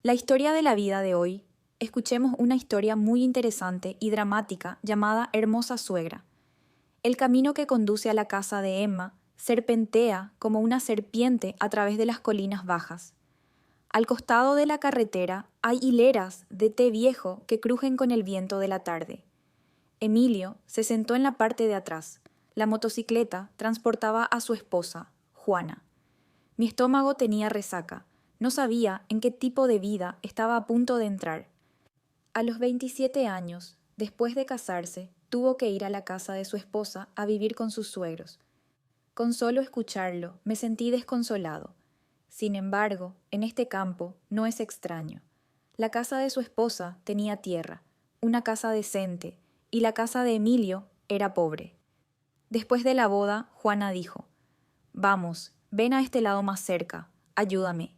La historia de la vida de hoy, escuchemos una historia muy interesante y dramática llamada Hermosa Suegra. El camino que conduce a la casa de Emma serpentea como una serpiente a través de las colinas bajas. Al costado de la carretera hay hileras de té viejo que crujen con el viento de la tarde. Emilio se sentó en la parte de atrás. La motocicleta transportaba a su esposa, Juana. Mi estómago tenía resaca. No sabía en qué tipo de vida estaba a punto de entrar. A los 27 años, después de casarse, tuvo que ir a la casa de su esposa a vivir con sus suegros. Con solo escucharlo, me sentí desconsolado. Sin embargo, en este campo no es extraño. La casa de su esposa tenía tierra, una casa decente, y la casa de Emilio era pobre. Después de la boda, Juana dijo: «Vamos, ven a este lado más cerca, ayúdame».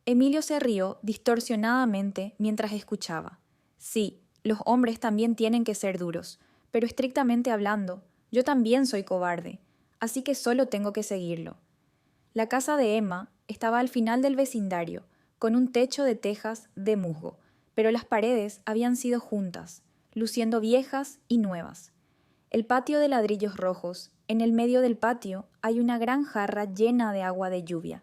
Emilio se rió distorsionadamente mientras escuchaba. Sí, los hombres también tienen que ser duros, pero estrictamente hablando, yo también soy cobarde, así que solo tengo que seguirlo. La casa de Emma estaba al final del vecindario, con un techo de tejas de musgo, pero las paredes habían sido juntas, luciendo viejas y nuevas. El patio de ladrillos rojos, en el medio del patio hay una gran jarra llena de agua de lluvia,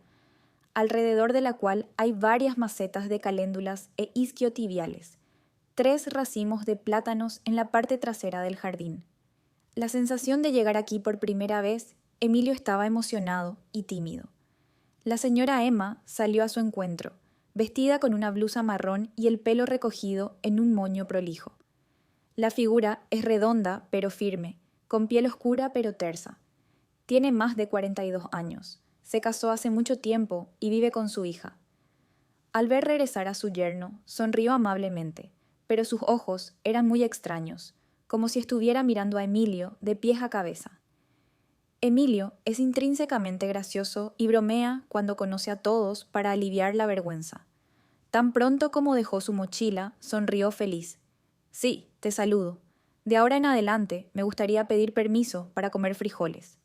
alrededor de la cual hay varias macetas de caléndulas e isquiotibiales, 3 racimos de plátanos en la parte trasera del jardín. La sensación de llegar aquí por primera vez, Emilio estaba emocionado y tímido. La señora Emma salió a su encuentro, vestida con una blusa marrón y el pelo recogido en un moño prolijo. La figura es redonda pero firme, con piel oscura pero tersa. Tiene más de 42 años. Se casó hace mucho tiempo y vive con su hija. Al ver regresar a su yerno, sonrió amablemente, pero sus ojos eran muy extraños, como si estuviera mirando a Emilio de pies a cabeza. Emilio es intrínsecamente gracioso y bromea cuando conoce a todos para aliviar la vergüenza. Tan pronto como dejó su mochila, sonrió feliz. «Sí, te saludo. De ahora en adelante me gustaría pedir permiso para comer frijoles.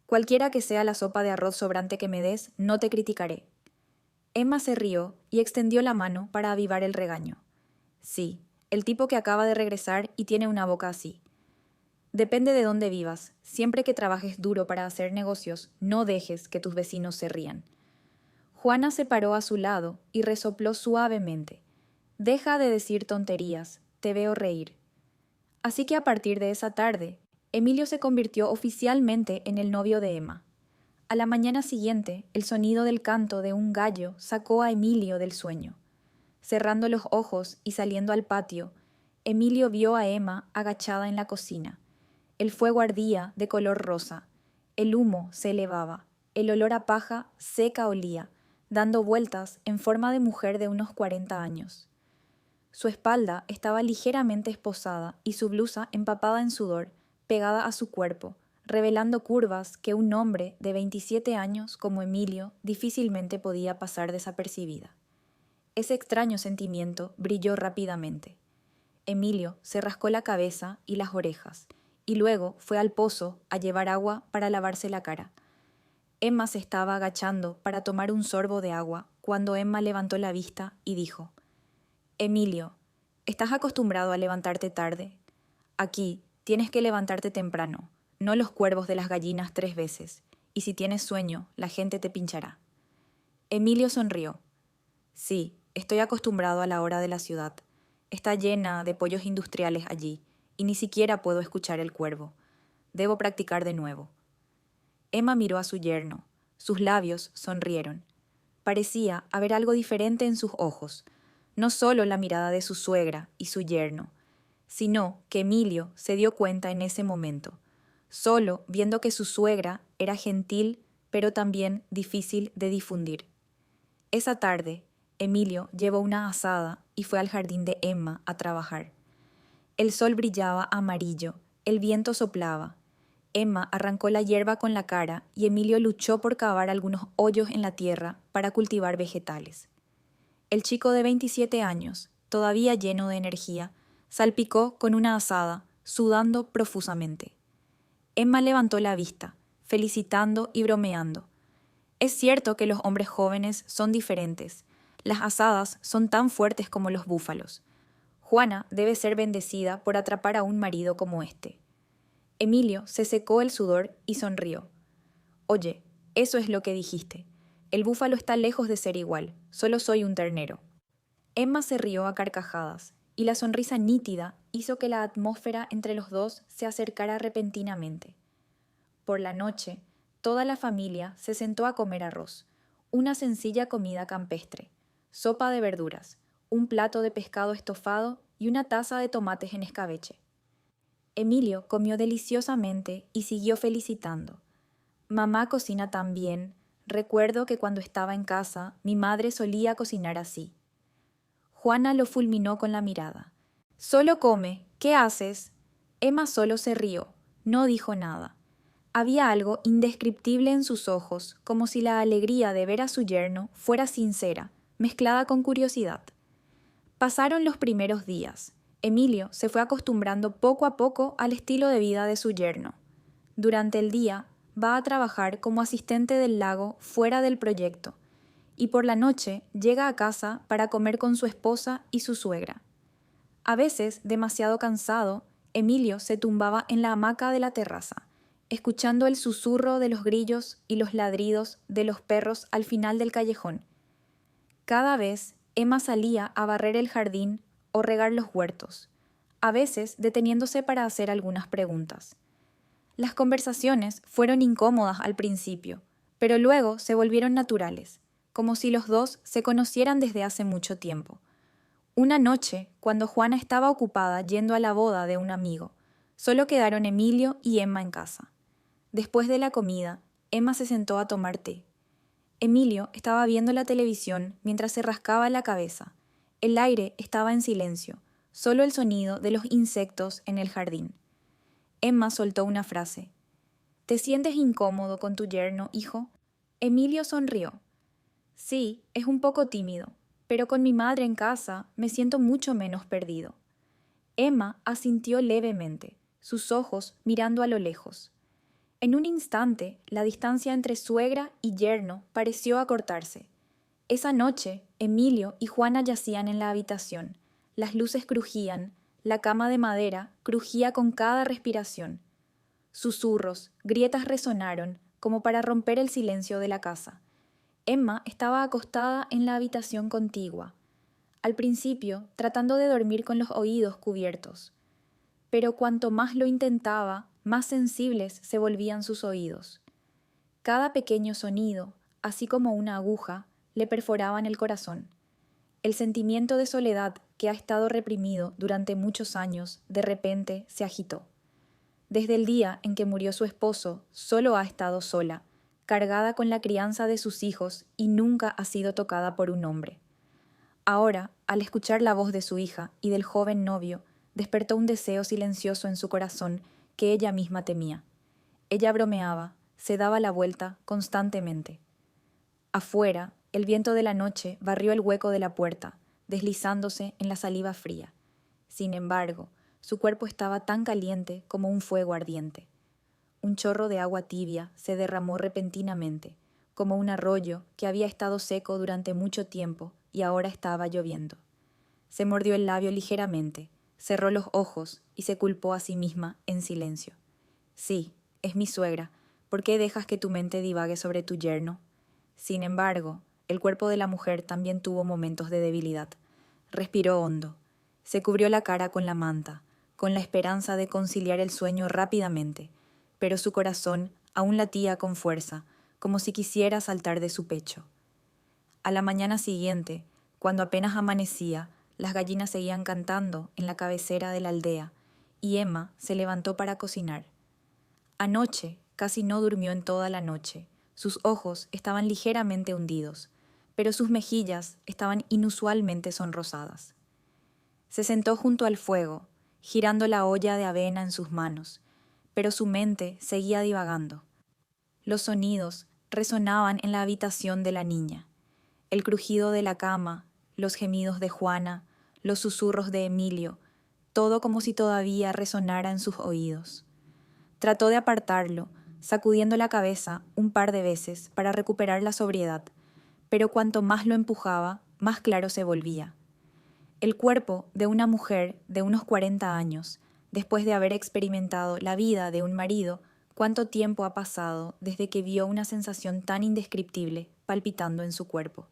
Cualquiera que sea la sopa de arroz sobrante que me des, no te criticaré». Emma se rió y extendió la mano para avivar el regaño. «Sí, el tipo que acaba de regresar y tiene una boca así. Depende de dónde vivas. Siempre que trabajes duro para hacer negocios, no dejes que tus vecinos se rían». Juana se paró a su lado y resopló suavemente. «Deja de decir tonterías, te veo reír». Así que a partir de esa tarde, Emilio se convirtió oficialmente en el novio de Emma. A la mañana siguiente, el sonido del canto de un gallo sacó a Emilio del sueño. Cerrando los ojos y saliendo al patio, Emilio vio a Emma agachada en la cocina. El fuego ardía de color rosa. El humo se elevaba. El olor a paja seca olía, dando vueltas en forma de mujer de unos 40 años. Su espalda estaba ligeramente esposada y su blusa empapada en sudor, pegada a su cuerpo, revelando curvas que un hombre de 27 años como Emilio difícilmente podía pasar desapercibida. Ese extraño sentimiento brilló rápidamente. Emilio se rascó la cabeza y las orejas, y luego fue al pozo a llevar agua para lavarse la cara. Emma se estaba agachando para tomar un sorbo de agua cuando Emma levantó la vista y dijo: «Emilio, ¿estás acostumbrado a levantarte tarde? Aquí tienes que levantarte temprano, no los cuervos de las gallinas 3 veces, y si tienes sueño, la gente te pinchará». Emilio sonrió. «Sí, estoy acostumbrado a la hora de la ciudad. Está llena de pollos industriales allí, y ni siquiera puedo escuchar el cuervo. Debo practicar de nuevo». Emma miró a su yerno. Sus labios sonrieron. Parecía haber algo diferente en sus ojos, no solo la mirada de su suegra y su yerno, sino que Emilio se dio cuenta en ese momento, solo viendo que su suegra era gentil, pero también difícil de difundir. Esa tarde, Emilio llevó una asada y fue al jardín de Emma a trabajar. El sol brillaba amarillo, el viento soplaba. Emma arrancó la hierba con la cara y Emilio luchó por cavar algunos hoyos en la tierra para cultivar vegetales. El chico de 27 años, todavía lleno de energía, salpicó con una asada, sudando profusamente. Emma levantó la vista, felicitando y bromeando. Es cierto que los hombres jóvenes son diferentes. Las asadas son tan fuertes como los búfalos. Juana debe ser bendecida por atrapar a un marido como este. Emilio se secó el sudor y sonrió. Oye, eso es lo que dijiste. El búfalo está lejos de ser igual, solo soy un ternero. Emma se rió a carcajadas, y la sonrisa nítida hizo que la atmósfera entre los dos se acercara repentinamente. Por la noche, toda la familia se sentó a comer arroz, una sencilla comida campestre, sopa de verduras, un plato de pescado estofado y una taza de tomates en escabeche. Emilio comió deliciosamente y siguió felicitando. Mamá cocina tan bien. Recuerdo que cuando estaba en casa, mi madre solía cocinar así. Juana lo fulminó con la mirada. Solo come. ¿Qué haces? Emma solo se rió. No dijo nada. Había algo indescriptible en sus ojos, como si la alegría de ver a su yerno fuera sincera, mezclada con curiosidad. Pasaron los primeros días. Emilio se fue acostumbrando poco a poco al estilo de vida de su yerno. Durante el día, va a trabajar como asistente del lago fuera del proyecto, y por la noche llega a casa para comer con su esposa y su suegra. A veces, demasiado cansado, Emilio se tumbaba en la hamaca de la terraza, escuchando el susurro de los grillos y los ladridos de los perros al final del callejón. Cada vez, Emma salía a barrer el jardín o regar los huertos, a veces deteniéndose para hacer algunas preguntas. Las conversaciones fueron incómodas al principio, pero luego se volvieron naturales, como si los dos se conocieran desde hace mucho tiempo. Una noche, cuando Juana estaba ocupada yendo a la boda de un amigo, solo quedaron Emilio y Emma en casa. Después de la comida, Emma se sentó a tomar té. Emilio estaba viendo la televisión mientras se rascaba la cabeza. El aire estaba en silencio, solo el sonido de los insectos en el jardín. Emma soltó una frase. ¿Te sientes incómodo con tu yerno, hijo? Emilio sonrió. Sí, es un poco tímido, pero con mi madre en casa me siento mucho menos perdido. Emma asintió levemente, sus ojos mirando a lo lejos. En un instante, la distancia entre suegra y yerno pareció acortarse. Esa noche, Emilio y Juana yacían en la habitación. Las luces crujían, la cama de madera crujía con cada respiración. Susurros, grietas resonaron, como para romper el silencio de la casa. Emma estaba acostada en la habitación contigua, al principio tratando de dormir con los oídos cubiertos. Pero cuanto más lo intentaba, más sensibles se volvían sus oídos. Cada pequeño sonido, así como una aguja, le perforaban el corazón. El sentimiento de soledad que ha estado reprimido durante muchos años, de repente se agitó. Desde el día en que murió su esposo, solo ha estado sola, cargada con la crianza de sus hijos y nunca ha sido tocada por un hombre. Ahora, al escuchar la voz de su hija y del joven novio, despertó un deseo silencioso en su corazón que ella misma temía. Ella bromeaba, se daba la vuelta constantemente. Afuera, el viento de la noche barrió el hueco de la puerta, deslizándose en la saliva fría. Sin embargo, su cuerpo estaba tan caliente como un fuego ardiente. Un chorro de agua tibia se derramó repentinamente, como un arroyo que había estado seco durante mucho tiempo y ahora estaba lloviendo. Se mordió el labio ligeramente, cerró los ojos y se culpó a sí misma en silencio. Sí, es mi suegra. ¿Por qué dejas que tu mente divague sobre tu yerno? Sin embargo, el cuerpo de la mujer también tuvo momentos de debilidad. Respiró hondo. Se cubrió la cara con la manta, con la esperanza de conciliar el sueño rápidamente, pero su corazón aún latía con fuerza, como si quisiera saltar de su pecho. A la mañana siguiente, cuando apenas amanecía, las gallinas seguían cantando en la cabecera de la aldea, y Emma se levantó para cocinar. Anoche casi no durmió en toda la noche. Sus ojos estaban ligeramente hundidos, pero sus mejillas estaban inusualmente sonrosadas. Se sentó junto al fuego, girando la olla de avena en sus manos, pero su mente seguía divagando. Los sonidos resonaban en la habitación de la niña. El crujido de la cama, los gemidos de Juana, los susurros de Emilio, todo como si todavía resonara en sus oídos. Trató de apartarlo, sacudiendo la cabeza un par de veces para recuperar la sobriedad, pero cuanto más lo empujaba, más claro se volvía. El cuerpo de una mujer de unos 40 años, después de haber experimentado la vida de un marido, ¿cuánto tiempo ha pasado desde que vio una sensación tan indescriptible palpitando en su cuerpo?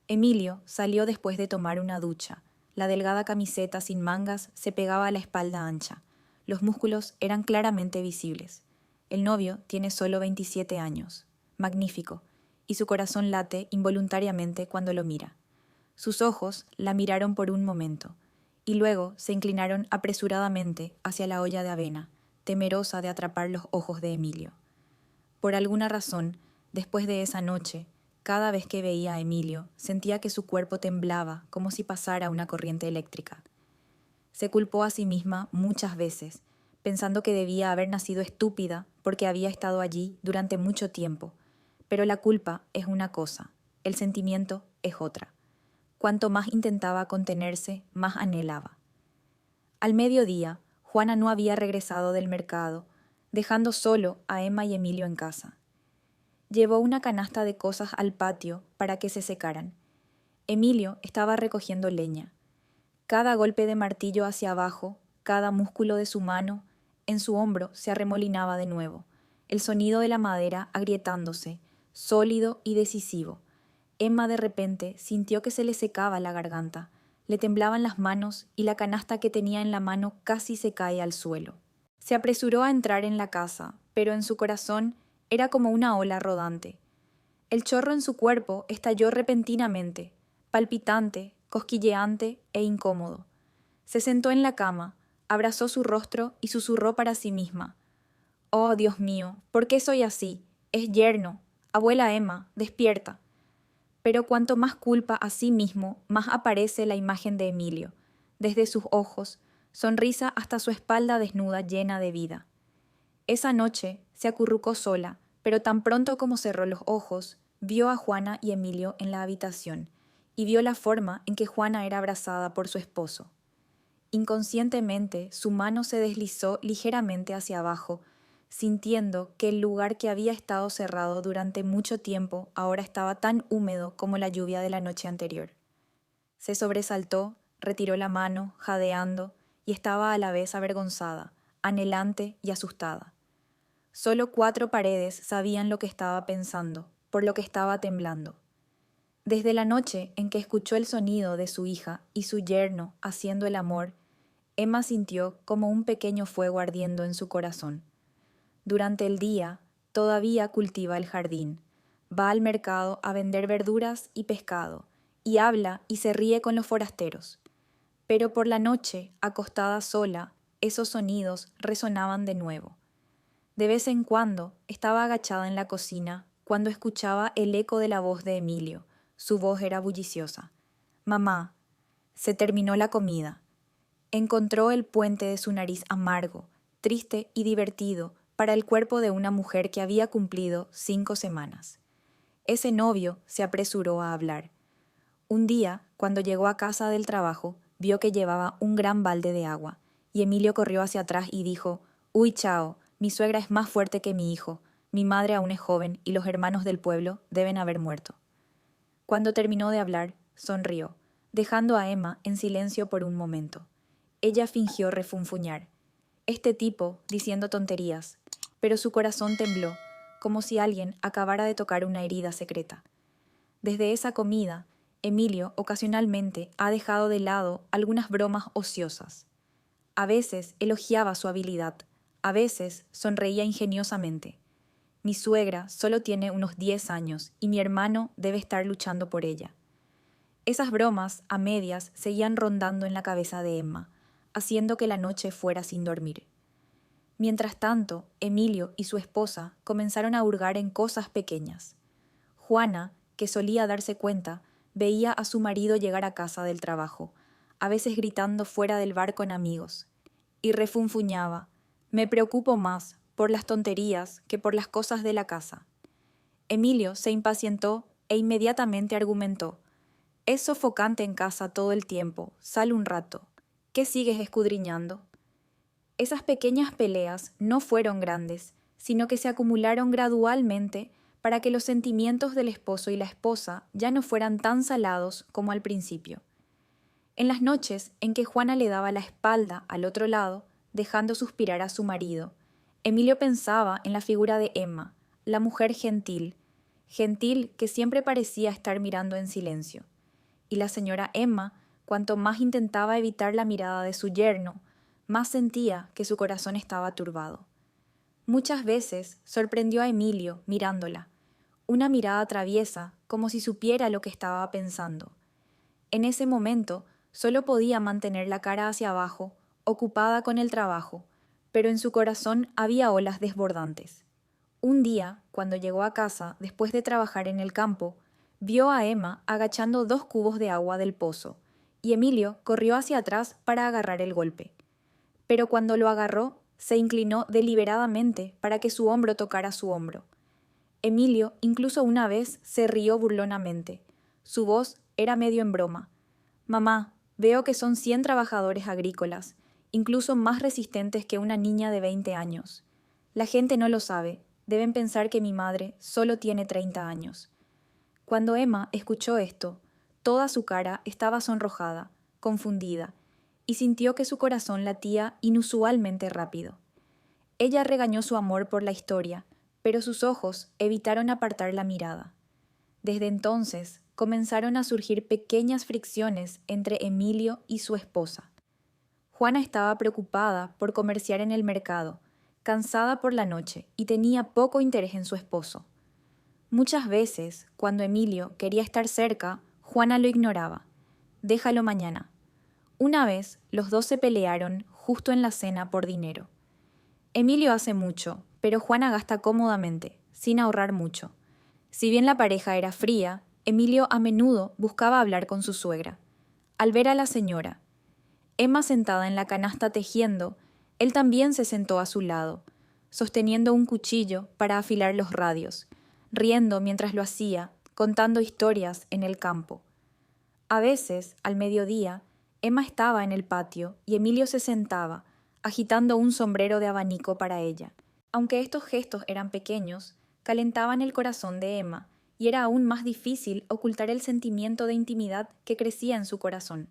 Emilio salió después de tomar una ducha. La delgada camiseta sin mangas se pegaba a la espalda ancha. Los músculos eran claramente visibles. El novio tiene solo 27 años. Magnífico. Y su corazón late involuntariamente cuando lo mira. Sus ojos la miraron por un momento, y luego se inclinaron apresuradamente hacia la olla de avena, temerosa de atrapar los ojos de Emilio. Por alguna razón, después de esa noche, cada vez que veía a Emilio, sentía que su cuerpo temblaba como si pasara una corriente eléctrica. Se culpó a sí misma muchas veces, pensando que debía haber nacido estúpida porque había estado allí durante mucho tiempo. Pero la culpa es una cosa, el sentimiento es otra. Cuanto más intentaba contenerse, más anhelaba. Al mediodía, Juana no había regresado del mercado, dejando solo a Emma y Emilio en casa. Llevó una canasta de cosas al patio para que se secaran. Emilio estaba recogiendo leña. Cada golpe de martillo hacia abajo, cada músculo de su mano, en su hombro se arremolinaba de nuevo, el sonido de la madera agrietándose, sólido y decisivo. Emma de repente sintió que se le secaba la garganta, le temblaban las manos y la canasta que tenía en la mano casi se cae al suelo. Se apresuró a entrar en la casa, pero en su corazón era como una ola rodante. El chorro en su cuerpo estalló repentinamente, palpitante, cosquilleante e incómodo. Se sentó en la cama, abrazó su rostro y susurró para sí misma. «Oh, Dios mío, ¿por qué soy así? Es yerno. Abuela Emma, despierta». Pero cuanto más culpa a sí mismo, más aparece la imagen de Emilio, desde sus ojos, sonrisa hasta su espalda desnuda llena de vida. Esa noche se acurrucó sola, pero tan pronto como cerró los ojos, vio a Juana y Emilio en la habitación, y vio la forma en que Juana era abrazada por su esposo. Inconscientemente, su mano se deslizó ligeramente hacia abajo, sintiendo que el lugar que había estado cerrado durante mucho tiempo ahora estaba tan húmedo como la lluvia de la noche anterior. Se sobresaltó, retiró la mano, jadeando, y estaba a la vez avergonzada, anhelante y asustada. Solo 4 paredes sabían lo que estaba pensando, por lo que estaba temblando. Desde la noche en que escuchó el sonido de su hija y su yerno haciendo el amor, Emma sintió como un pequeño fuego ardiendo en su corazón. Durante el día, todavía cultiva el jardín, va al mercado a vender verduras y pescado, y habla y se ríe con los forasteros. Pero por la noche, acostada sola, esos sonidos resonaban de nuevo. De vez en cuando estaba agachada en la cocina cuando escuchaba el eco de la voz de Emilio. Su voz era bulliciosa. «Mamá». Se terminó la comida. Encontró el puente de su nariz amargo, triste y divertido para el cuerpo de una mujer que había cumplido 5 semanas. Ese novio se apresuró a hablar. Un día, cuando llegó a casa del trabajo, vio que llevaba un gran balde de agua, y Emilio corrió hacia atrás y dijo: «Uy, chao, mi suegra es más fuerte que mi hijo, mi madre aún es joven y los hermanos del pueblo deben haber muerto». Cuando terminó de hablar, sonrió, dejando a Emma en silencio por un momento. Ella fingió refunfuñar. Este tipo diciendo tonterías, pero su corazón tembló, como si alguien acabara de tocar una herida secreta. Desde esa comida, Emilio ocasionalmente ha dejado de lado algunas bromas ociosas. A veces elogiaba su habilidad, a veces sonreía ingeniosamente. Mi suegra solo tiene unos 10 años y mi hermano debe estar luchando por ella. Esas bromas, a medias, seguían rondando en la cabeza de Emma, haciendo que la noche fuera sin dormir. Mientras tanto, Emilio y su esposa comenzaron a hurgar en cosas pequeñas. Juana, que solía darse cuenta, veía a su marido llegar a casa del trabajo, a veces gritando fuera del bar con amigos, y refunfuñaba: «Me preocupo más por las tonterías que por las cosas de la casa». Emilio se impacientó e inmediatamente argumentó: «Es sofocante en casa todo el tiempo, sal un rato. ¿Qué sigues escudriñando?». Esas pequeñas peleas no fueron grandes, sino que se acumularon gradualmente para que los sentimientos del esposo y la esposa ya no fueran tan salados como al principio. En las noches en que Juana le daba la espalda al otro lado, dejando suspirar a su marido, Emilio pensaba en la figura de Emma, la mujer gentil que siempre parecía estar mirando en silencio. Y la señora Emma, cuanto más intentaba evitar la mirada de su yerno, más sentía que su corazón estaba turbado. Muchas veces sorprendió a Emilio mirándola, una mirada traviesa, como si supiera lo que estaba pensando. En ese momento solo podía mantener la cara hacia abajo, ocupada con el trabajo, pero en su corazón había olas desbordantes. Un día, cuando llegó a casa después de trabajar en el campo, vio a Emma agachando 2 cubos de agua del pozo, y Emilio corrió hacia atrás para agarrar el golpe. Pero cuando lo agarró, se inclinó deliberadamente para que su hombro tocara su hombro. Emilio incluso una vez se rió burlonamente. Su voz era medio en broma. «Mamá, veo que son 100 trabajadores agrícolas, incluso más resistentes que una niña de 20 años. La gente no lo sabe, deben pensar que mi madre solo tiene 30 años». Cuando Emma escuchó esto, toda su cara estaba sonrojada, confundida, y sintió que su corazón latía inusualmente rápido. Ella regañó su amor por la historia, pero sus ojos evitaron apartar la mirada. Desde entonces comenzaron a surgir pequeñas fricciones entre Emilio y su esposa. Juana estaba preocupada por comerciar en el mercado, cansada por la noche y tenía poco interés en su esposo. Muchas veces, cuando Emilio quería estar cerca, Juana lo ignoraba. «Déjalo mañana». Una vez, los dos se pelearon justo en la cena por dinero. Emilio hace mucho, pero Juana gasta cómodamente, sin ahorrar mucho. Si bien la pareja era fría, Emilio a menudo buscaba hablar con su suegra. Al ver a la señora, Emma sentada en la canasta tejiendo, él también se sentó a su lado, sosteniendo un cuchillo para afilar los radios, riendo mientras lo hacía, contando historias en el campo. A veces, al mediodía, Emma estaba en el patio y Emilio se sentaba, agitando un sombrero de abanico para ella. Aunque estos gestos eran pequeños, calentaban el corazón de Emma, y era aún más difícil ocultar el sentimiento de intimidad que crecía en su corazón.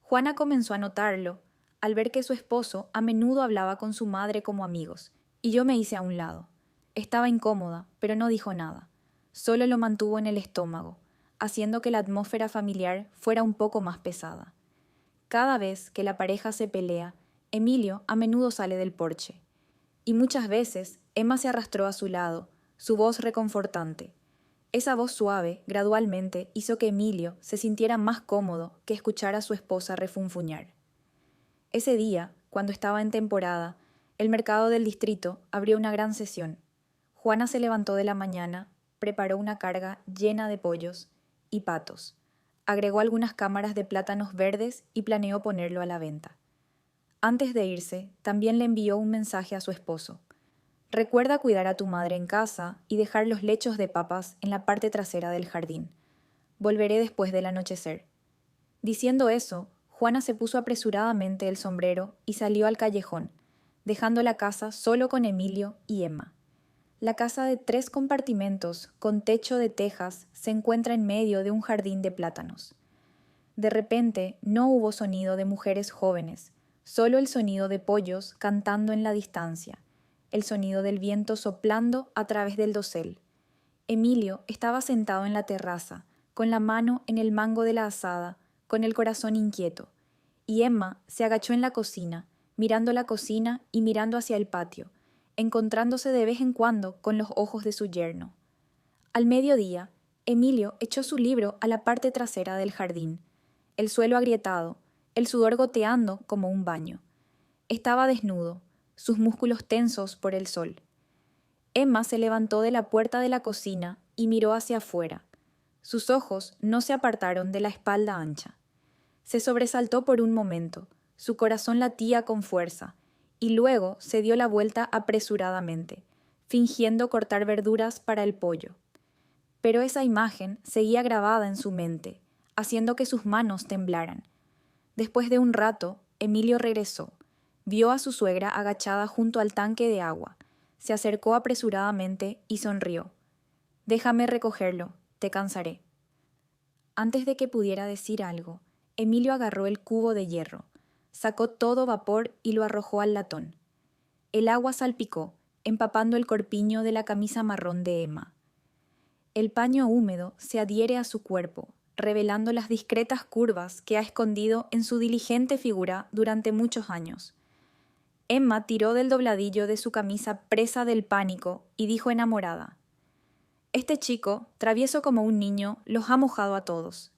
Juana comenzó a notarlo, al ver que su esposo a menudo hablaba con su madre como amigos, y yo me hice a un lado. Estaba incómoda, pero no dijo nada. Solo lo mantuvo en el estómago, haciendo que la atmósfera familiar fuera un poco más pesada. Cada vez que la pareja se pelea, Emilio a menudo sale del porche. Y muchas veces Emma se arrastró a su lado, su voz reconfortante. Esa voz suave, gradualmente, hizo que Emilio se sintiera más cómodo que escuchar a su esposa refunfuñar. Ese día, cuando estaba en temporada, el mercado del distrito abrió una gran sesión. Juana se levantó de la mañana, preparó una carga llena de pollos y patos, agregó algunas cámaras de plátanos verdes y planeó ponerlo a la venta. Antes de irse, también le envió un mensaje a su esposo. «Recuerda cuidar a tu madre en casa y dejar los lechos de papas en la parte trasera del jardín. Volveré después del anochecer». Diciendo eso, Juana se puso apresuradamente el sombrero y salió al callejón, dejando la casa solo con Emilio y Emma. La casa de 3 compartimentos con techo de tejas se encuentra en medio de un jardín de plátanos. De repente no hubo sonido de mujeres jóvenes, solo el sonido de pollos cantando en la distancia, el sonido del viento soplando a través del dosel. Emilio estaba sentado en la terraza, con la mano en el mango de la azada, con el corazón inquieto, y Emma se agachó en la cocina, mirando la cocina y mirando hacia el patio, encontrándose de vez en cuando con los ojos de su yerno. Al mediodía, Emilio echó su libro a la parte trasera del jardín, el suelo agrietado, el sudor goteando como un baño. Estaba desnudo, sus músculos tensos por el sol. Emma se levantó de la puerta de la cocina y miró hacia afuera. Sus ojos no se apartaron de la espalda ancha. Se sobresaltó por un momento, su corazón latía con fuerza, y luego se dio la vuelta apresuradamente, fingiendo cortar verduras para el pollo. Pero esa imagen seguía grabada en su mente, haciendo que sus manos temblaran. Después de un rato, Emilio regresó. Vio a su suegra agachada junto al tanque de agua. Se acercó apresuradamente y sonrió. Déjame recogerlo, te cansaré. Antes de que pudiera decir algo, Emilio agarró el cubo de hierro, sacó todo vapor y lo arrojó al latón. El agua salpicó, empapando el corpiño de la camisa marrón de Emma. El paño húmedo se adhiere a su cuerpo, revelando las discretas curvas que ha escondido en su diligente figura durante muchos años. Emma tiró del dobladillo de su camisa presa del pánico y dijo enamorada: «Este chico, travieso como un niño, los ha mojado a todos».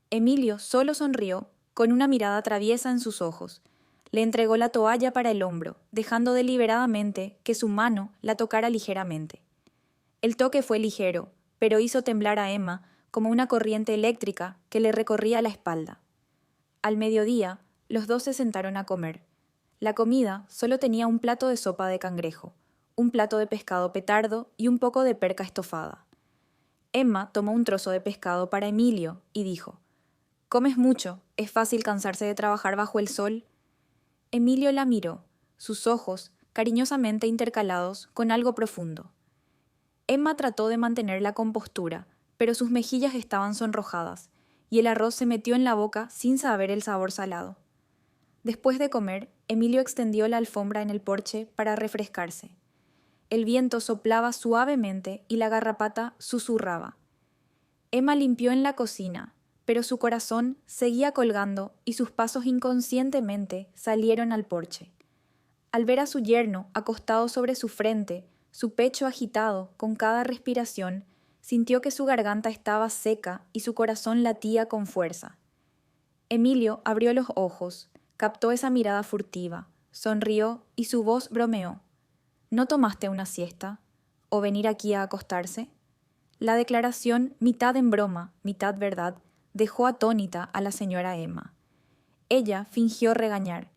Emilio solo sonrió, con una mirada traviesa en sus ojos. Le entregó la toalla para el hombro, dejando deliberadamente que su mano la tocara ligeramente. El toque fue ligero, pero hizo temblar a Emma como una corriente eléctrica que le recorría la espalda. Al mediodía, los dos se sentaron a comer. La comida solo tenía un plato de sopa de cangrejo, un plato de pescado petardo y un poco de perca estofada. Emma tomó un trozo de pescado para Emilio y dijo: «¿Comes mucho? ¿Es fácil cansarse de trabajar bajo el sol?» Emilio la miró, sus ojos cariñosamente intercalados con algo profundo. Emma trató de mantener la compostura, pero sus mejillas estaban sonrojadas, y el arroz se metió en la boca sin saber el sabor salado. Después de comer, Emilio extendió la alfombra en el porche para refrescarse. El viento soplaba suavemente y la garrapata susurraba. Emma limpió en la cocina, pero su corazón seguía colgando y sus pasos inconscientemente salieron al porche. Al ver a su yerno acostado sobre su frente, su pecho agitado con cada respiración, sintió que su garganta estaba seca y su corazón latía con fuerza. Emilio abrió los ojos, captó esa mirada furtiva, sonrió y su voz bromeó. ¿No tomaste una siesta? ¿O venir aquí a acostarse? La declaración, mitad en broma, mitad verdad, dejó atónita a la señora Emma. Ella fingió regañar.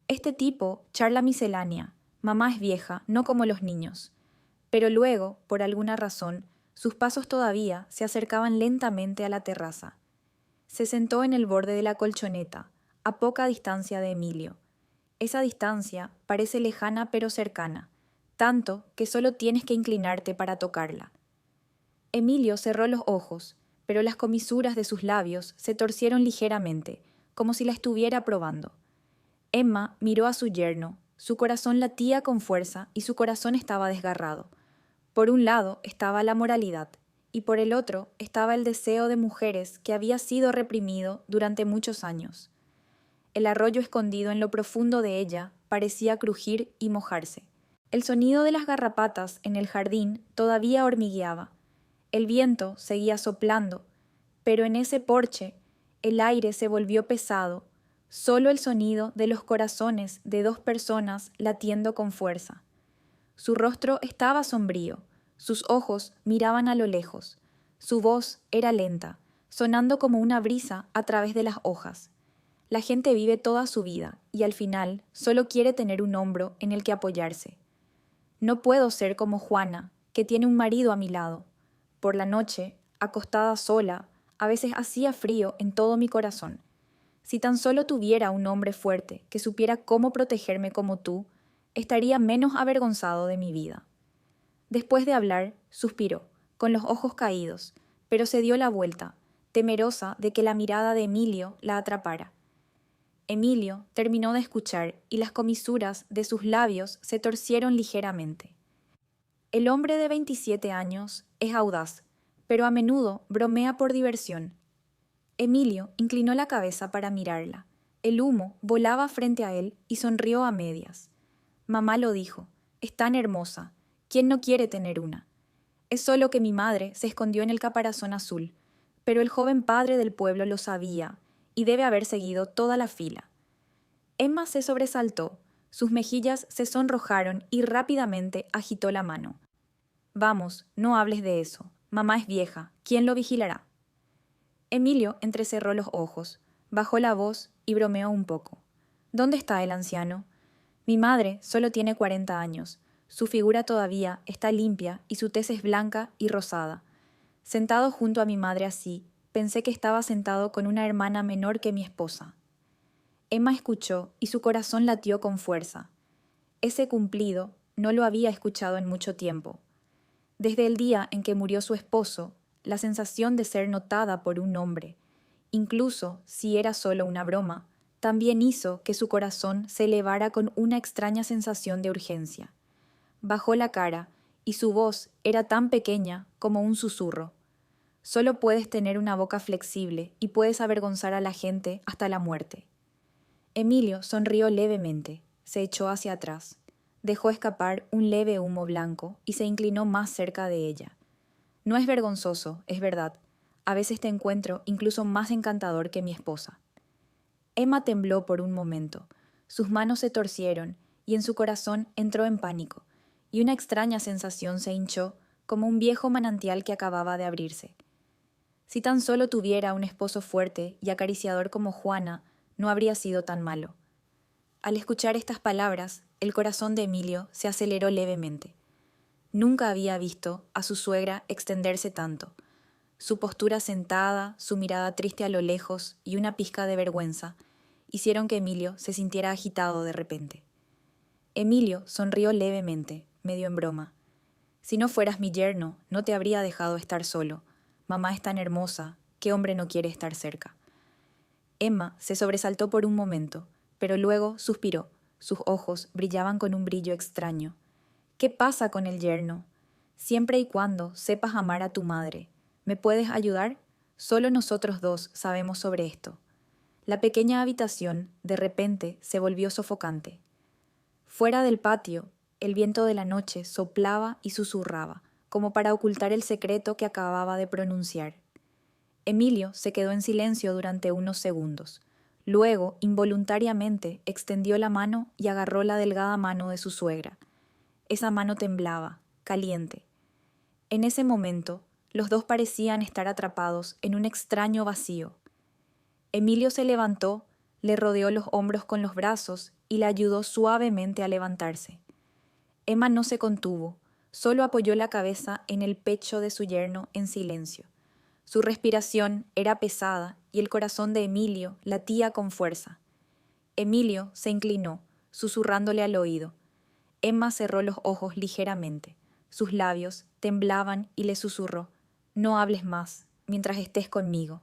Este tipo charla miscelánea. Mamá es vieja, no como los niños. Pero luego, por alguna razón, sus pasos todavía se acercaban lentamente a la terraza. Se sentó en el borde de la colchoneta, a poca distancia de Emilio. Esa distancia parece lejana pero cercana, tanto que solo tienes que inclinarte para tocarla. Emilio cerró los ojos, pero las comisuras de sus labios se torcieron ligeramente, como si la estuviera probando. Emma miró a su yerno, su corazón latía con fuerza y su corazón estaba desgarrado. Por un lado estaba la moralidad, y por el otro estaba el deseo de mujeres que había sido reprimido durante muchos años. El arroyo escondido en lo profundo de ella parecía crujir y mojarse. El sonido de las garrapatas en el jardín todavía hormigueaba. El viento seguía soplando, pero en ese porche el aire se volvió pesado, solo el sonido de los corazones de dos personas latiendo con fuerza. Su rostro estaba sombrío, sus ojos miraban a lo lejos, su voz era lenta, sonando como una brisa a través de las hojas. La gente vive toda su vida y al final solo quiere tener un hombro en el que apoyarse. No puedo ser como Juana, que tiene un marido a mi lado. Por la noche, acostada sola, a veces hacía frío en todo mi corazón. Si tan solo tuviera un hombre fuerte que supiera cómo protegerme como tú, estaría menos avergonzado de mi vida. Después de hablar, suspiró, con los ojos caídos, pero se dio la vuelta, temerosa de que la mirada de Emilio la atrapara. Emilio terminó de escuchar y las comisuras de sus labios se torcieron ligeramente. El hombre de 27 años es audaz, pero a menudo bromea por diversión. Emilio inclinó la cabeza para mirarla. El humo volaba frente a él y sonrió a medias. Mamá lo dijo, es tan hermosa, ¿quién no quiere tener una? Es solo que mi madre se escondió en el caparazón azul, pero el joven padre del pueblo lo sabía y debe haber seguido toda la fila. Emma se sobresaltó, sus mejillas se sonrojaron y rápidamente agitó la mano. Vamos, no hables de eso. Mamá es vieja. ¿Quién lo vigilará? Emilio entrecerró los ojos, bajó la voz y bromeó un poco. ¿Dónde está el anciano? Mi madre solo tiene 40 años. Su figura todavía está limpia y su tez es blanca y rosada. Sentado junto a mi madre así, pensé que estaba sentado con una hermana menor que mi esposa. Emma escuchó y su corazón latió con fuerza. Ese cumplido no lo había escuchado en mucho tiempo. Desde el día en que murió su esposo, la sensación de ser notada por un hombre, incluso si era solo una broma, también hizo que su corazón se elevara con una extraña sensación de urgencia. Bajó la cara y su voz era tan pequeña como un susurro. Solo puedes tener una boca flexible y puedes avergonzar a la gente hasta la muerte. Emilio sonrió levemente, se echó hacia atrás, dejó escapar un leve humo blanco y se inclinó más cerca de ella. No es vergonzoso, es verdad. A veces te encuentro incluso más encantador que mi esposa. Emma tembló por un momento. Sus manos se torcieron y en su corazón entró en pánico, y una extraña sensación se hinchó como un viejo manantial que acababa de abrirse. Si tan solo tuviera un esposo fuerte y acariciador como Juana, no habría sido tan malo. Al escuchar estas palabras, el corazón de Emilio se aceleró levemente. Nunca había visto a su suegra extenderse tanto. Su postura sentada, su mirada triste a lo lejos y una pizca de vergüenza hicieron que Emilio se sintiera agitado de repente. Emilio sonrió levemente, medio en broma. Si no fueras mi yerno, no te habría dejado estar solo. Mamá es tan hermosa, ¿qué hombre no quiere estar cerca? Emma se sobresaltó por un momento, pero luego suspiró. Sus ojos brillaban con un brillo extraño. ¿Qué pasa con el yerno? Siempre y cuando sepas amar a tu madre. ¿Me puedes ayudar? Solo nosotros dos sabemos sobre esto. La pequeña habitación, de repente, se volvió sofocante. Fuera del patio, el viento de la noche soplaba y susurraba, como para ocultar el secreto que acababa de pronunciar. Emilio se quedó en silencio durante unos segundos. Luego, involuntariamente, extendió la mano y agarró la delgada mano de su suegra. Esa mano temblaba, caliente. En ese momento, los dos parecían estar atrapados en un extraño vacío. Emilio se levantó, le rodeó los hombros con los brazos y la ayudó suavemente a levantarse. Emma no se contuvo, solo apoyó la cabeza en el pecho de su yerno en silencio. Su respiración era pesada y el corazón de Emilio latía con fuerza. Emilio se inclinó, susurrándole al oído. Emma cerró los ojos ligeramente. Sus labios temblaban y le susurró: «No hables más, mientras estés conmigo».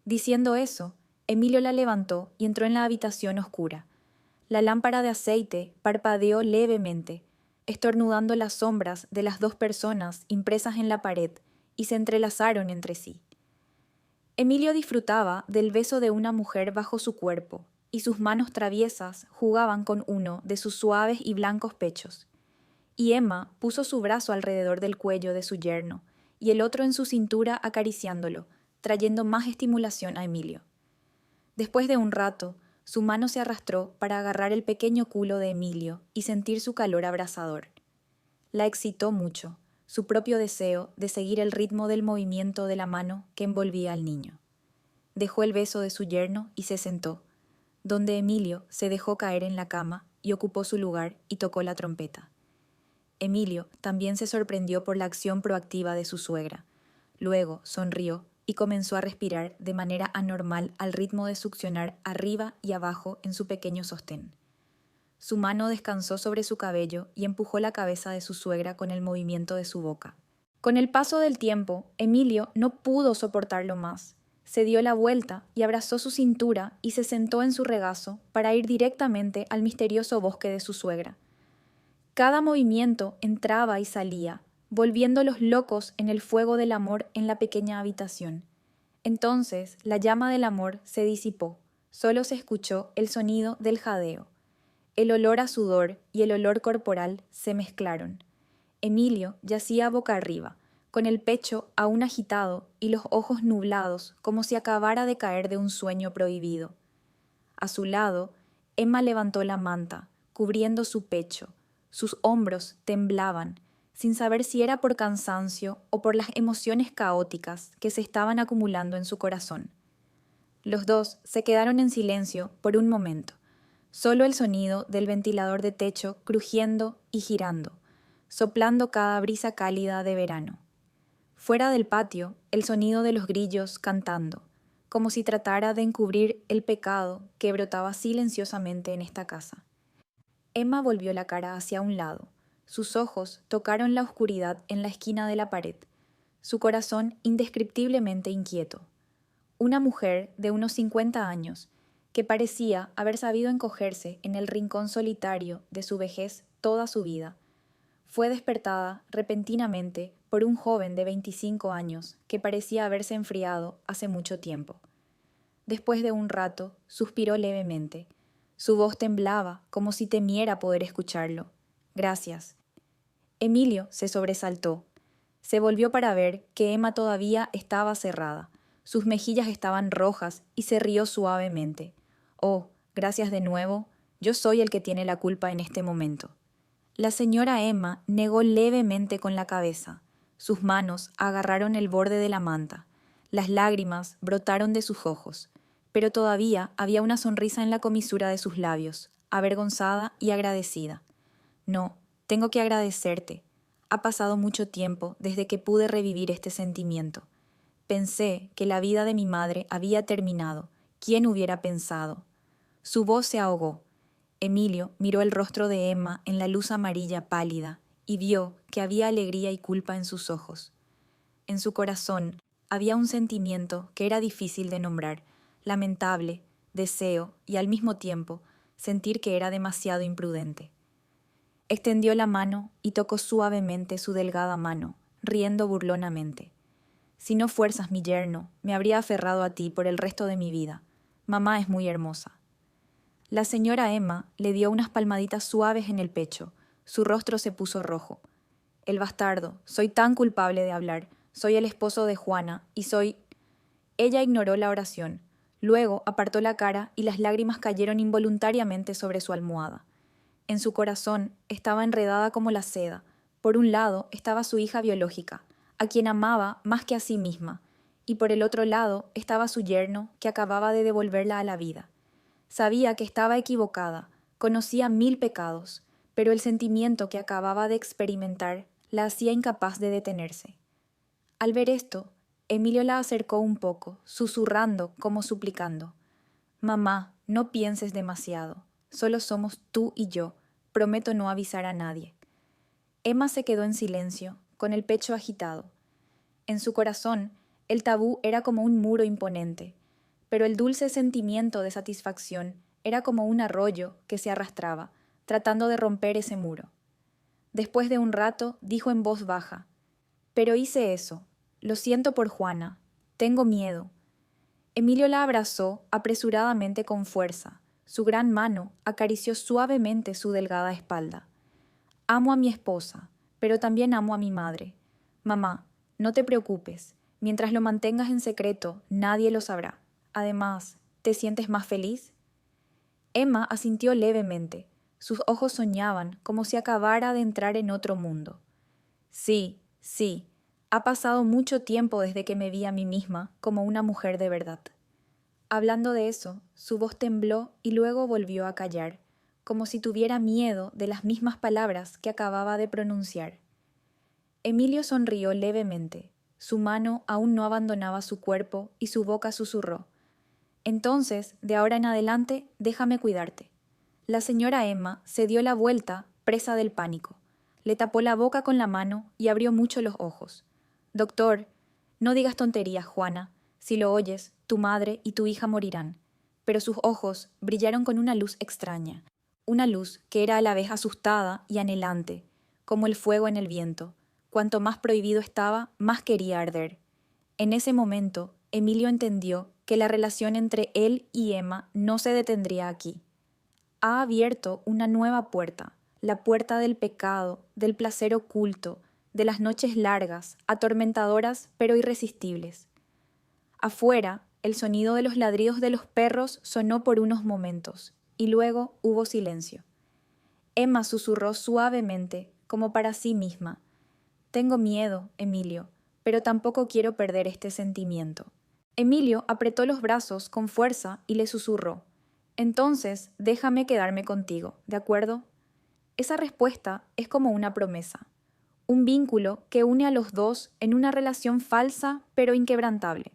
Diciendo eso, Emilio la levantó y entró en la habitación oscura. La lámpara de aceite parpadeó levemente, estornudando las sombras de las dos personas impresas en la pared y se entrelazaron entre sí. Emilio disfrutaba del beso de una mujer bajo su cuerpo, y sus manos traviesas jugaban con uno de sus suaves y blancos pechos. Y Emma puso su brazo alrededor del cuello de su yerno, y el otro en su cintura acariciándolo, trayendo más estimulación a Emilio. Después de un rato, su mano se arrastró para agarrar el pequeño culo de Emilio y sentir su calor abrasador. La excitó mucho, su propio deseo de seguir el ritmo del movimiento de la mano que envolvía al niño. Dejó el beso de su yerno y se sentó, donde Emilio se dejó caer en la cama y ocupó su lugar y tocó la trompeta. Emilio también se sorprendió por la acción proactiva de su suegra. Luego sonrió y comenzó a respirar de manera anormal al ritmo de succionar arriba y abajo en su pequeño sostén. Su mano descansó sobre su cabello y empujó la cabeza de su suegra con el movimiento de su boca. Con el paso del tiempo, Emilio no pudo soportarlo más. Se dio la vuelta y abrazó su cintura y se sentó en su regazo para ir directamente al misterioso bosque de su suegra. Cada movimiento entraba y salía, volviéndolos locos en el fuego del amor en la pequeña habitación. Entonces la llama del amor se disipó, solo se escuchó el sonido del jadeo. El olor a sudor y el olor corporal se mezclaron. Emilio yacía boca arriba, con el pecho aún agitado y los ojos nublados como si acabara de caer de un sueño prohibido. A su lado, Emma levantó la manta, cubriendo su pecho. Sus hombros temblaban, sin saber si era por cansancio o por las emociones caóticas que se estaban acumulando en su corazón. Los dos se quedaron en silencio por un momento, solo el sonido del ventilador de techo crujiendo y girando, soplando cada brisa cálida de verano. Fuera del patio, el sonido de los grillos cantando, como si tratara de encubrir el pecado que brotaba silenciosamente en esta casa. Emma volvió la cara hacia un lado. Sus ojos tocaron la oscuridad en la esquina de la pared, su corazón indescriptiblemente inquieto. Una mujer de unos 50 años, que parecía haber sabido encogerse en el rincón solitario de su vejez toda su vida, fue despertada repentinamente por un joven de 25 años que parecía haberse enfriado hace mucho tiempo. Después de un rato, suspiró levemente. Su voz temblaba como si temiera poder escucharlo. Gracias. Emilio se sobresaltó. Se volvió para ver que Emma todavía estaba cerrada. Sus mejillas estaban rojas y se rió suavemente. Oh, gracias de nuevo. Yo soy el que tiene la culpa en este momento. La señora Emma negó levemente con la cabeza. Sus manos agarraron el borde de la manta. Las lágrimas brotaron de sus ojos, pero todavía había una sonrisa en la comisura de sus labios, avergonzada y agradecida. No, tengo que agradecerte. Ha pasado mucho tiempo desde que pude revivir este sentimiento. Pensé que la vida de mi madre había terminado. ¿Quién hubiera pensado? Su voz se ahogó. Emilio miró el rostro de Emma en la luz amarilla pálida y vio que había alegría y culpa en sus ojos. En su corazón había un sentimiento que era difícil de nombrar, lamentable, deseo y al mismo tiempo sentir que era demasiado imprudente. Extendió la mano y tocó suavemente su delgada mano, riendo burlonamente. Si no fuerzas mi yerno, me habría aferrado a ti por el resto de mi vida. Mamá es muy hermosa. La señora Emma le dio unas palmaditas suaves en el pecho. Su rostro se puso rojo. El bastardo, soy tan culpable de hablar. Soy el esposo de Juana y soy... Ella ignoró la oración. Luego apartó la cara y las lágrimas cayeron involuntariamente sobre su almohada. En su corazón estaba enredada como la seda. Por un lado estaba su hija biológica, a quien amaba más que a sí misma, y por el otro lado estaba su yerno, que acababa de devolverla a la vida. Sabía que estaba equivocada, conocía 1000 pecados, pero el sentimiento que acababa de experimentar la hacía incapaz de detenerse. Al ver esto, Emilio la acercó un poco, susurrando como suplicando. «Mamá, no pienses demasiado. Solo somos tú y yo. Prometo no avisar a nadie». Emma se quedó en silencio, con el pecho agitado. En su corazón, el tabú era como un muro imponente, pero el dulce sentimiento de satisfacción era como un arroyo que se arrastraba, tratando de romper ese muro. Después de un rato, dijo en voz baja: «Pero hice eso. Lo siento por Juana. Tengo miedo». Emilio la abrazó apresuradamente con fuerza. Su gran mano acarició suavemente su delgada espalda. «Amo a mi esposa, pero también amo a mi madre. Mamá, no te preocupes. Mientras lo mantengas en secreto, nadie lo sabrá. Además, ¿te sientes más feliz?». Emma asintió levemente. Sus ojos soñaban como si acabara de entrar en otro mundo. «Sí, sí. Ha pasado mucho tiempo desde que me vi a mí misma como una mujer de verdad». Hablando de eso, su voz tembló y luego volvió a callar, como si tuviera miedo de las mismas palabras que acababa de pronunciar. Emilio sonrió levemente. Su mano aún no abandonaba su cuerpo y su boca susurró: «Entonces, de ahora en adelante, déjame cuidarte». La señora Emma se dio la vuelta, presa del pánico. Le tapó la boca con la mano y abrió mucho los ojos. «Doctor, no digas tonterías, Juana. Si lo oyes, tu madre y tu hija morirán». Pero sus ojos brillaron con una luz extraña, una luz que era a la vez asustada y anhelante, como el fuego en el viento. Cuanto más prohibido estaba, más quería arder. En ese momento, Emilio entendió que la relación entre él y Emma no se detendría aquí. Ha abierto una nueva puerta, la puerta del pecado, del placer oculto, de las noches largas, atormentadoras pero irresistibles. Afuera, el sonido de los ladridos de los perros sonó por unos momentos, y luego hubo silencio. Emma susurró suavemente, como para sí misma: «Tengo miedo, Emilio, pero tampoco quiero perder este sentimiento». Emilio apretó los brazos con fuerza y le susurró: «Entonces, déjame quedarme contigo, ¿de acuerdo?». Esa respuesta es como una promesa, un vínculo que une a los dos en una relación falsa pero inquebrantable.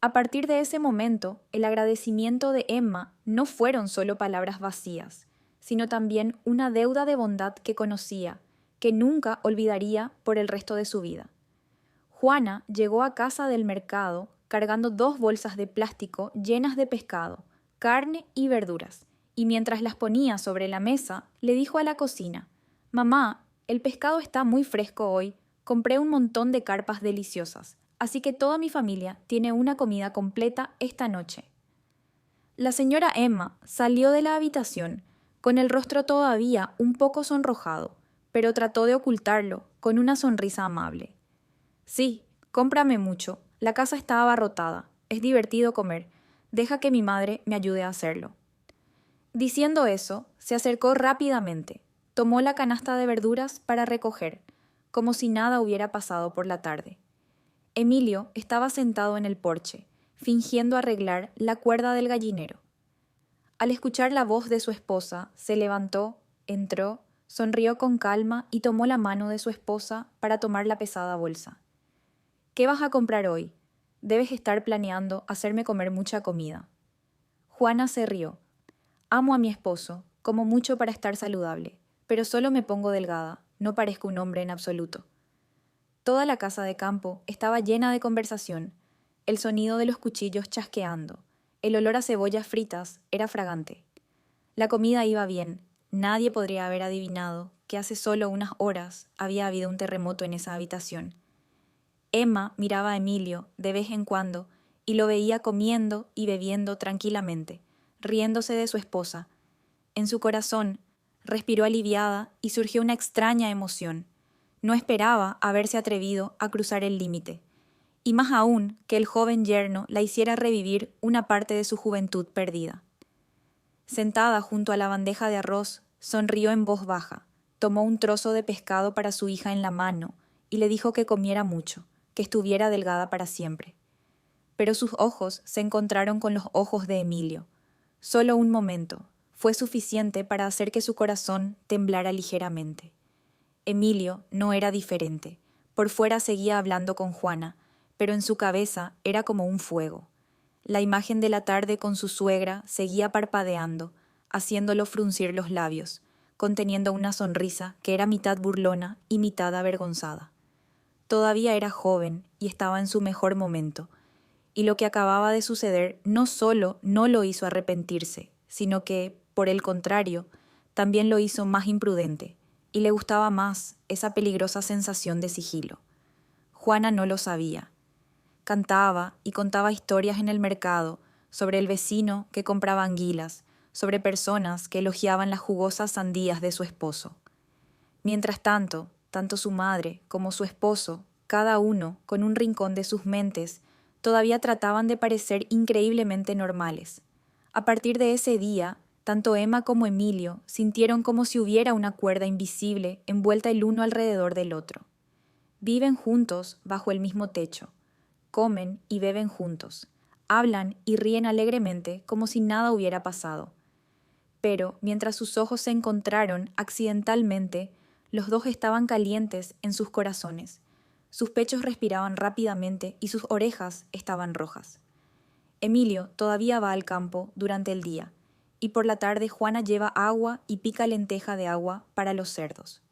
A partir de ese momento, el agradecimiento de Emma no fueron solo palabras vacías, sino también una deuda de bondad que conocía, que nunca olvidaría por el resto de su vida. Juana llegó a casa del mercado cargando 2 bolsas de plástico llenas de pescado, carne y verduras, y mientras las ponía sobre la mesa, le dijo a la cocina: «Mamá, el pescado está muy fresco hoy, compré un montón de carpas deliciosas, así que toda mi familia tiene una comida completa esta noche». La señora Emma salió de la habitación, con el rostro todavía un poco sonrojado, pero trató de ocultarlo con una sonrisa amable. «Sí, cómprame mucho, la casa está abarrotada, es divertido comer, deja que mi madre me ayude a hacerlo». Diciendo eso, se acercó rápidamente, tomó la canasta de verduras para recoger, como si nada hubiera pasado por la tarde. Emilio estaba sentado en el porche, fingiendo arreglar la cuerda del gallinero. Al escuchar la voz de su esposa, se levantó, entró, sonrió con calma y tomó la mano de su esposa para tomar la pesada bolsa. «¿Qué vas a comprar hoy? Debes estar planeando hacerme comer mucha comida». Juana se rió. «Amo a mi esposo, como mucho para estar saludable, pero solo me pongo delgada, no parezco un hombre en absoluto». Toda la casa de campo estaba llena de conversación, el sonido de los cuchillos chasqueando, el olor a cebollas fritas era fragante. La comida iba bien, nadie podría haber adivinado que hace solo unas horas había habido un terremoto en esa habitación. Emma miraba a Emilio de vez en cuando y lo veía comiendo y bebiendo tranquilamente, riéndose de su esposa. En su corazón respiró aliviada y surgió una extraña emoción. No esperaba haberse atrevido a cruzar el límite, y más aún que el joven yerno la hiciera revivir una parte de su juventud perdida. Sentada junto a la bandeja de arroz, sonrió en voz baja, tomó un trozo de pescado para su hija en la mano y le dijo que comiera mucho, que estuviera delgada para siempre. Pero sus ojos se encontraron con los ojos de Emilio. Solo un momento fue suficiente para hacer que su corazón temblara ligeramente. Emilio no era diferente. Por fuera seguía hablando con Juana, pero en su cabeza era como un fuego. La imagen de la tarde con su suegra seguía parpadeando, haciéndolo fruncir los labios, conteniendo una sonrisa que era mitad burlona y mitad avergonzada. Todavía era joven y estaba en su mejor momento, y lo que acababa de suceder no solo no lo hizo arrepentirse, sino que, por el contrario, también lo hizo más imprudente, y le gustaba más esa peligrosa sensación de sigilo. Juana no lo sabía. Cantaba y contaba historias en el mercado sobre el vecino que compraba anguilas, sobre personas que elogiaban las jugosas sandías de su esposo. Mientras tanto, tanto su madre como su esposo, cada uno con un rincón de sus mentes, todavía trataban de parecer increíblemente normales. A partir de ese día, tanto Emma como Emilio sintieron como si hubiera una cuerda invisible envuelta el uno alrededor del otro. Viven juntos bajo el mismo techo, comen y beben juntos, hablan y ríen alegremente como si nada hubiera pasado. Pero mientras sus ojos se encontraron accidentalmente, los dos estaban calientes en sus corazones. Sus pechos respiraban rápidamente y sus orejas estaban rojas. Emilio todavía va al campo durante el día, y por la tarde Juana lleva agua y pica lenteja de agua para los cerdos.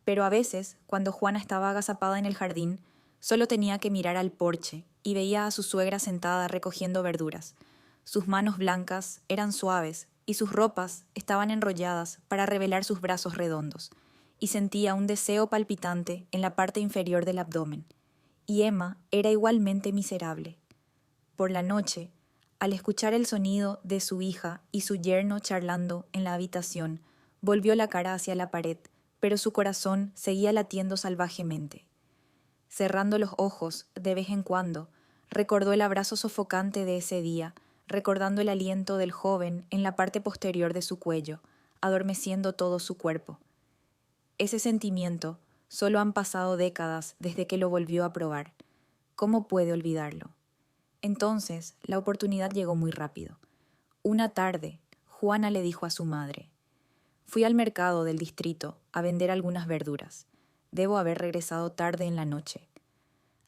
Pero a veces, cuando Juana estaba agazapada en el jardín, solo tenía que mirar al porche y veía a su suegra sentada recogiendo verduras. Sus manos blancas eran suaves y sus ropas estaban enrolladas para revelar sus brazos redondos, y sentía un deseo palpitante en la parte inferior del abdomen. Y Emma era igualmente miserable. Por la noche, al escuchar el sonido de su hija y su yerno charlando en la habitación, volvió la cara hacia la pared, pero su corazón seguía latiendo salvajemente. Cerrando los ojos de vez en cuando, recordó el abrazo sofocante de ese día, recordando el aliento del joven en la parte posterior de su cuello, adormeciendo todo su cuerpo. Ese sentimiento solo han pasado décadas desde que lo volvió a probar. ¿Cómo puede olvidarlo? Entonces, la oportunidad llegó muy rápido. Una tarde, Juana le dijo a su madre: «Fui al mercado del distrito a vender algunas verduras. Debo haber regresado tarde en la noche».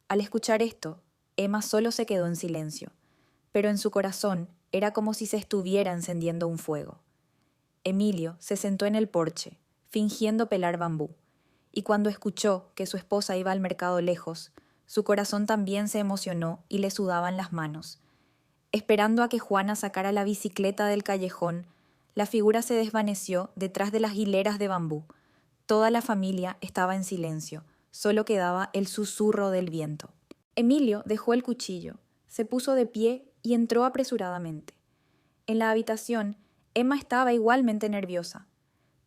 Al escuchar esto, Emma solo se quedó en silencio, pero en su corazón era como si se estuviera encendiendo un fuego. Emilio se sentó en el porche, fingiendo pelar bambú, y cuando escuchó que su esposa iba al mercado lejos, su corazón también se emocionó y le sudaban las manos. Esperando a que Juana sacara la bicicleta del callejón, la figura se desvaneció detrás de las hileras de bambú. Toda la familia estaba en silencio, solo quedaba el susurro del viento. Emilio dejó el cuchillo, se puso de pie y entró apresuradamente. En la habitación, Emma estaba igualmente nerviosa.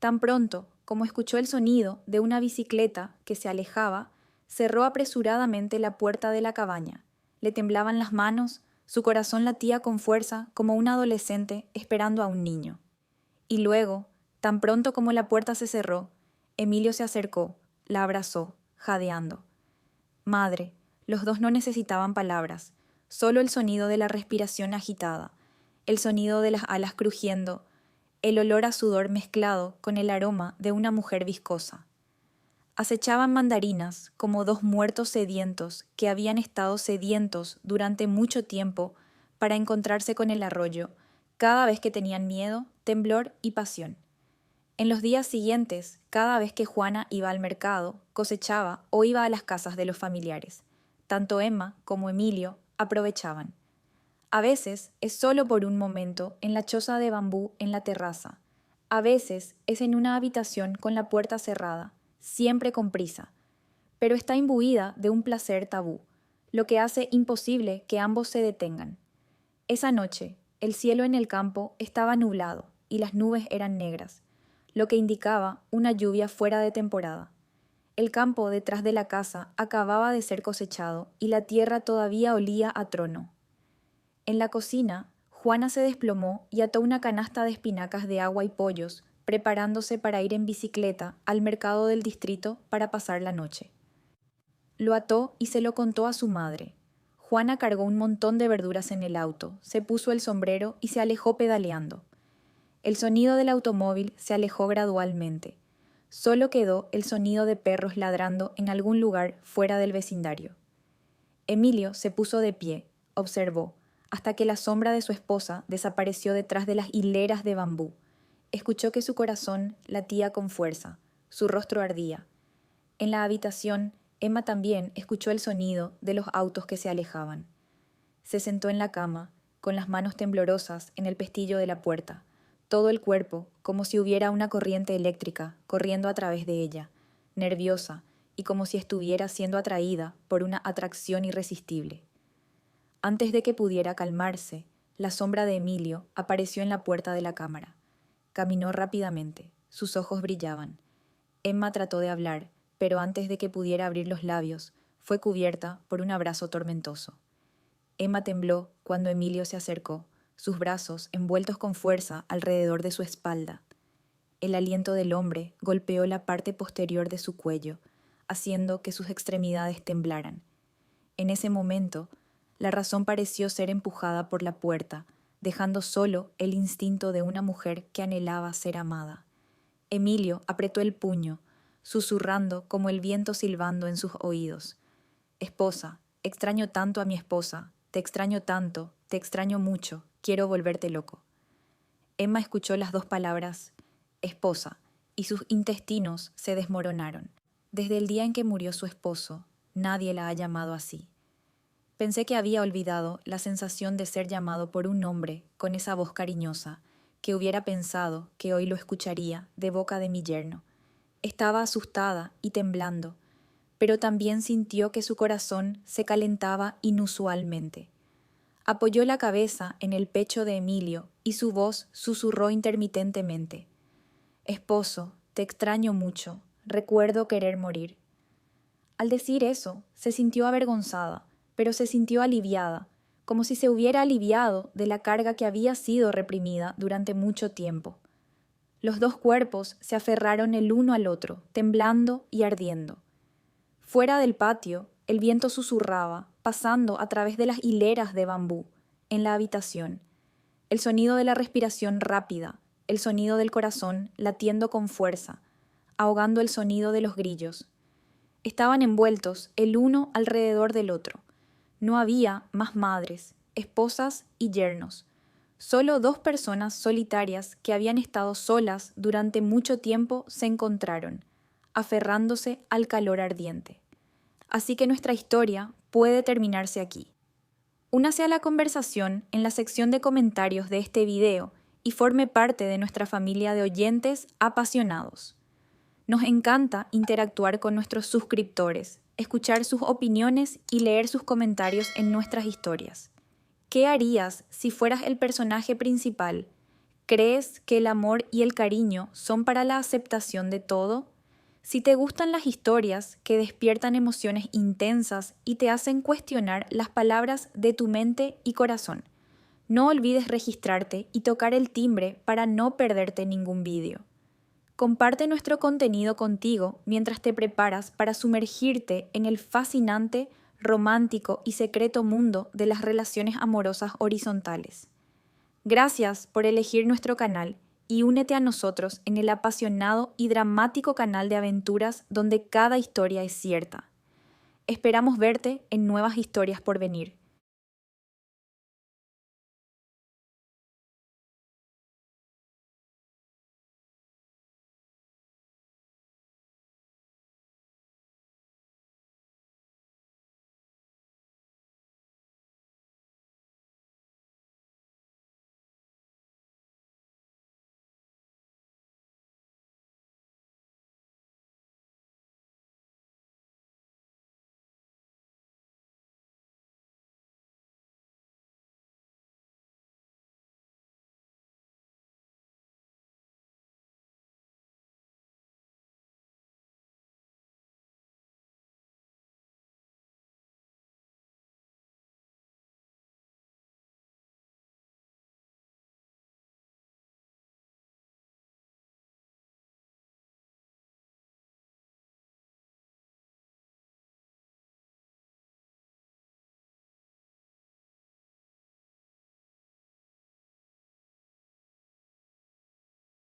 Tan pronto como escuchó el sonido de una bicicleta que se alejaba, cerró apresuradamente la puerta de la cabaña. Le temblaban las manos, su corazón latía con fuerza como un adolescente esperando a un niño. Y luego, tan pronto como la puerta se cerró, Emilio se acercó, la abrazó, jadeando. Madre, los dos no necesitaban palabras, solo el sonido de la respiración agitada, el sonido de las alas crujiendo, el olor a sudor mezclado con el aroma de una mujer viscosa. Acechaban mandarinas como dos muertos sedientos que habían estado sedientos durante mucho tiempo para encontrarse con el arroyo, cada vez que tenían miedo, temblor y pasión. En los días siguientes, cada vez que Juana iba al mercado, cosechaba o iba a las casas de los familiares. Tanto Emma como Emilio aprovechaban. A veces es solo por un momento en la choza de bambú en la terraza. A veces es en una habitación con la puerta cerrada, siempre con prisa. Pero está imbuida de un placer tabú, lo que hace imposible que ambos se detengan. Esa noche, el cielo en el campo estaba nublado y las nubes eran negras, lo que indicaba una lluvia fuera de temporada. El campo detrás de la casa acababa de ser cosechado y la tierra todavía olía a trono. En la cocina, Juana se desplomó y ató una canasta de espinacas de agua y pollos, preparándose para ir en bicicleta al mercado del distrito para pasar la noche. Lo ató y se lo contó a su madre. Juana cargó un montón de verduras en el auto, se puso el sombrero y se alejó pedaleando. El sonido del automóvil se alejó gradualmente. Solo quedó el sonido de perros ladrando en algún lugar fuera del vecindario. Emilio se puso de pie, observó, hasta que la sombra de su esposa desapareció detrás de las hileras de bambú. Escuchó que su corazón latía con fuerza, su rostro ardía. En la habitación, Emma también escuchó el sonido de los autos que se alejaban. Se sentó en la cama, con las manos temblorosas en el pestillo de la puerta, todo el cuerpo como si hubiera una corriente eléctrica corriendo a través de ella, nerviosa y como si estuviera siendo atraída por una atracción irresistible. Antes de que pudiera calmarse, la sombra de Emilio apareció en la puerta de la cámara. Caminó rápidamente, sus ojos brillaban. Emma trató de hablar, pero antes de que pudiera abrir los labios, fue cubierta por un abrazo tormentoso. Emma tembló cuando Emilio se acercó, sus brazos envueltos con fuerza alrededor de su espalda. El aliento del hombre golpeó la parte posterior de su cuello, haciendo que sus extremidades temblaran. En ese momento, la razón pareció ser empujada por la puerta, dejando solo el instinto de una mujer que anhelaba ser amada. Emilio apretó el puño, susurrando como el viento silbando en sus oídos. «Esposa, extraño tanto a mi esposa, te extraño tanto, te extraño mucho, quiero volverte loco». Emma escuchó las dos palabras, esposa, y sus intestinos se desmoronaron. Desde el día en que murió su esposo, nadie la ha llamado así. Pensé que había olvidado la sensación de ser llamado por un hombre con esa voz cariñosa, que hubiera pensado que hoy lo escucharía de boca de mi yerno. Estaba asustada y temblando, pero también sintió que su corazón se calentaba inusualmente. Apoyó la cabeza en el pecho de Emilio y su voz susurró intermitentemente. «Esposo, te extraño mucho, recuerdo querer morir». Al decir eso, se sintió avergonzada, pero se sintió aliviada, como si se hubiera aliviado de la carga que había sido reprimida durante mucho tiempo. Los dos cuerpos se aferraron el uno al otro, temblando y ardiendo. Fuera del patio, el viento susurraba, pasando a través de las hileras de bambú, en la habitación. El sonido de la respiración rápida, el sonido del corazón latiendo con fuerza, ahogando el sonido de los grillos. Estaban envueltos el uno alrededor del otro. No había más madres, esposas y yernos. Solo dos personas solitarias que habían estado solas durante mucho tiempo se encontraron, aferrándose al calor ardiente. Así que nuestra historia puede terminarse aquí. Únase a la conversación en la sección de comentarios de este video y forme parte de nuestra familia de oyentes apasionados. Nos encanta interactuar con nuestros suscriptores, escuchar sus opiniones y leer sus comentarios en nuestras historias. ¿Qué harías si fueras el personaje principal? ¿Crees que el amor y el cariño son para la aceptación de todo? Si te gustan las historias que despiertan emociones intensas y te hacen cuestionar las palabras de tu mente y corazón, no olvides registrarte y tocar el timbre para no perderte ningún vídeo. Comparte nuestro contenido contigo mientras te preparas para sumergirte en el fascinante, romántico y secreto mundo de las relaciones amorosas horizontales. Gracias por elegir nuestro canal y únete a nosotros en el apasionado y dramático canal de aventuras donde cada historia es cierta. Esperamos verte en nuevas historias por venir.